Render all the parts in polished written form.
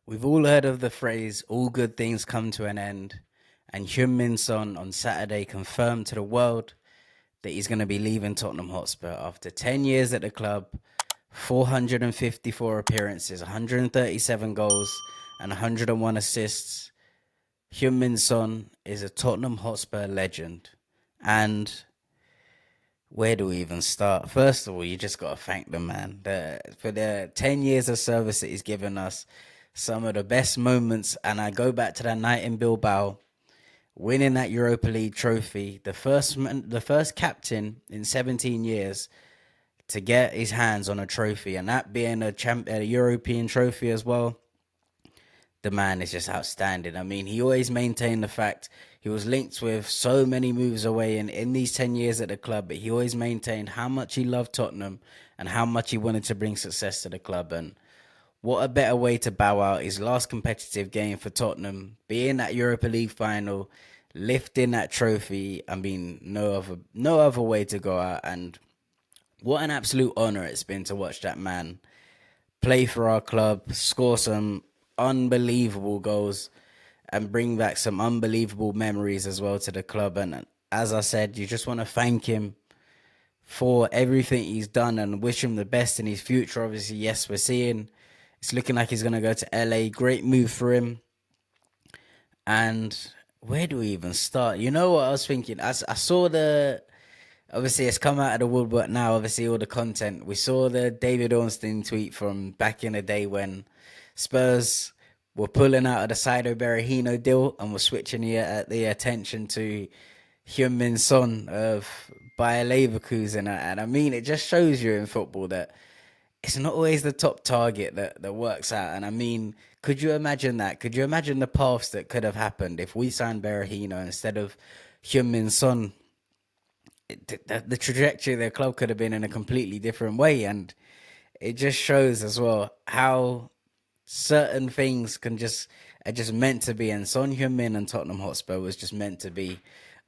We've all heard of the phrase, all good things come to an end, and Heung-Min Son on Saturday confirmed to the world that he's going to be leaving Tottenham Hotspur after 10 years at the club, 454 appearances, 137 goals, and 101 assists. Heung-Min Son is a Tottenham Hotspur legend. And where do we even start? First of all, you just got to thank the man for the 10 years of service that he's given us. Some of the best moments, and I go back to that night in Bilbao, winning that Europa League trophy, the first captain in 17 years to get his hands on a trophy, and that being a European trophy as well. The man is just outstanding. I mean, he always maintained the fact he was linked with so many moves away in these 10 years at the club, but he always maintained how much he loved Tottenham and how much he wanted to bring success to the club. And what a better way to bow out his last competitive game for Tottenham, being that Europa League final, lifting that trophy. I mean, no other way to go out. And what an absolute honor it's been to watch that man play for our club, score some unbelievable goals, and bring back some unbelievable memories as well to the club. And as I said, you just want to thank him for everything he's done and wish him the best in his future. Obviously, yes, we're seeing it's looking like he's going to go to LA. Great move for him. And where do we even start? You know what I was thinking? I saw obviously it's come out of the woodwork now, obviously all the content. We saw the David Ornstein tweet from back in the day when Spurs were pulling out of the Saido Berahino deal and were switching the attention to Heung-Min Son of Bayer Leverkusen. And I mean, it just shows you in football that it's not always the top target that works out. And I mean, could you imagine that? Could you imagine the paths that could have happened if we signed Berahino instead of Heung-Min Son? The trajectory of their club could have been in a completely different way. And it just shows as well how certain things are just meant to be. And Son Heung-min and Tottenham Hotspur was just meant to be.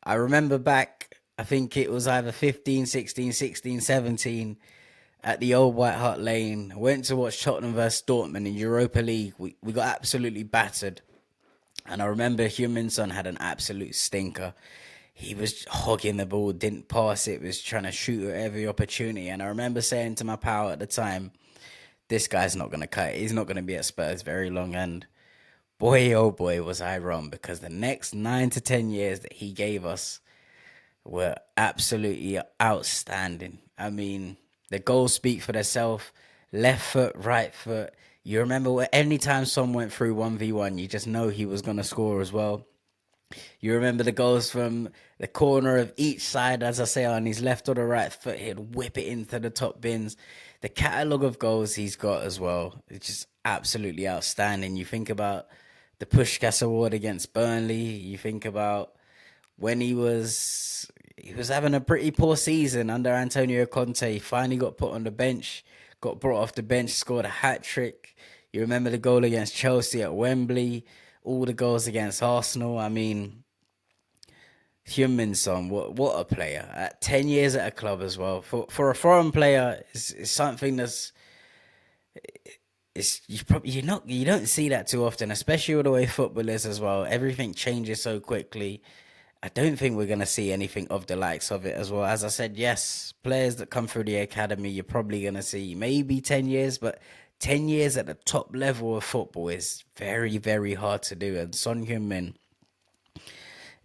I remember back, I think it was either 15, 16, 16, 17 at the old White Hart Lane. Went to watch Tottenham versus Dortmund in Europa League. We got absolutely battered. And I remember Heung-min Son had an absolute stinker. He was hogging the ball, didn't pass it, was trying to shoot at every opportunity. And I remember saying to my pal at the time, this guy's not going to cut it. He's not going to be at Spurs very long. And boy, oh boy, was I wrong, because the next 9 to 10 years that he gave us were absolutely outstanding. I mean, the goals speak for themselves. Left foot, right foot. You remember anytime someone went through 1v1, you just know he was going to score as well. You remember the goals from the corner of each side, as I say, on his left or the right foot. He'd whip it into the top bins. The catalogue of goals he's got as well, it's just absolutely outstanding. You think about the Puskás Award against Burnley. You think about when he was having a pretty poor season under Antonio Conte. He finally got put on the bench, got brought off the bench, scored a hat trick. You remember the goal against Chelsea at Wembley, all the goals against Arsenal. I mean, Heung-Min Son, what a player! At 10 years at a club as well, for a foreign player, is something that's it's you don't see that too often, especially with the way football is as well. Everything changes so quickly. I don't think we're gonna see anything of the likes of it as well. As I said, yes, players that come through the academy, you're probably gonna see maybe 10 years, but 10 years at the top level of football is very, very hard to do. And Son Heung-min,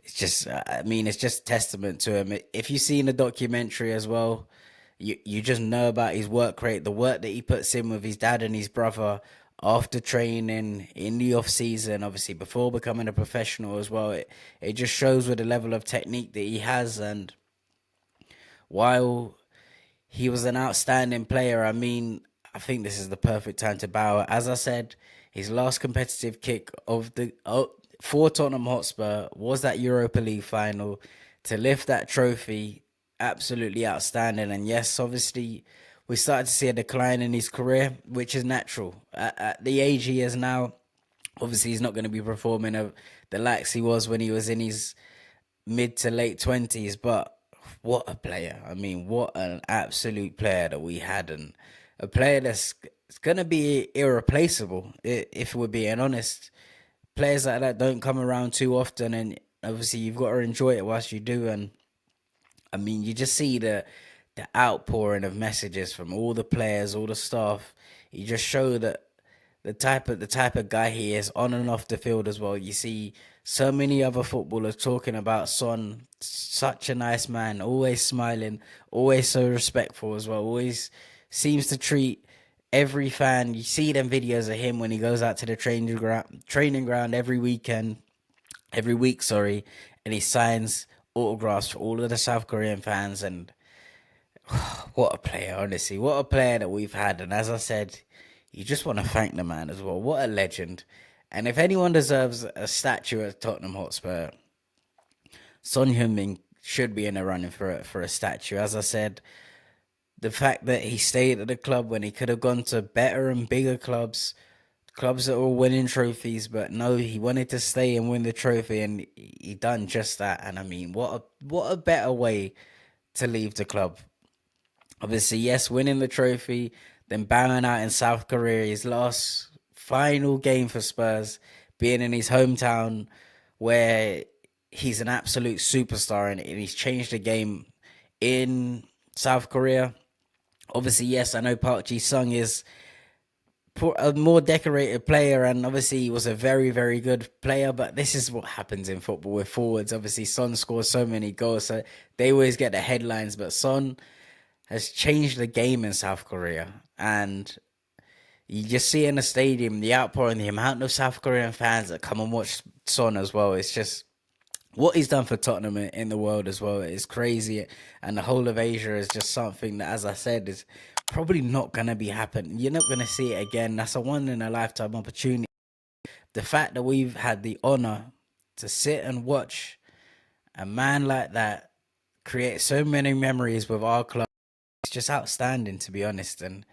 it's just, I mean, it's just testament to him. If you've seen the documentary as well, you just know about his work rate, the work that he puts in with his dad and his brother after training in the off season, obviously before becoming a professional as well. It just shows with the level of technique that he has. And while he was an outstanding player, I mean, I think this is the perfect time to bow. As I said, his last competitive kick for Tottenham Hotspur was that Europa League final. To lift that trophy, absolutely outstanding. And yes, obviously, we started to see a decline in his career, which is natural. At the age he is now, obviously, he's not going to be performing of the likes he was when he was in his mid to late 20s. But what a player. I mean, what an absolute player that we had. And a player that's it's gonna be irreplaceable. If we're being honest, players like that don't come around too often, and obviously you've got to enjoy it whilst you do. And I mean, you just see the outpouring of messages from all the players, all the staff. You just show that the type of guy he is on and off the field as well. You see so many other footballers talking about Son, such a nice man, always smiling, always so respectful as well. Always seems to treat every fan. You see them videos of him when he goes out to the training ground every week, sorry, and he signs autographs for all of the South Korean fans. And what a player, honestly, what a player that we've had. And as I said, you just want to thank the man as well. What a legend. And if anyone deserves a statue at Tottenham Hotspur, Son Heung-min should be in the running for a statue. As I said, the fact that he stayed at the club when he could have gone to better and bigger clubs that were winning trophies, but no, he wanted to stay and win the trophy, and he done just that. And I mean, what a better way to leave the club. Obviously, yes, winning the trophy, then bowing out in South Korea, his last final game for Spurs, being in his hometown where he's an absolute superstar and he's changed the game in South Korea. Obviously, yes, I know Park Ji-sung is a more decorated player, and obviously he was a very, very good player, but this is what happens in football with forwards. Obviously, Son scores so many goals, so they always get the headlines, but Son has changed the game in South Korea. And you just see in the stadium the outpouring, the amount of South Korean fans that come and watch Son as well. It's just what he's done for Tottenham in the world as well is crazy. And the whole of Asia is just something that, as I said, is probably not going to be happening. You're not going to see it again. That's a one in a lifetime opportunity. The fact that we've had the honor to sit and watch a man like that create so many memories with our club, it's just outstanding, to be honest. And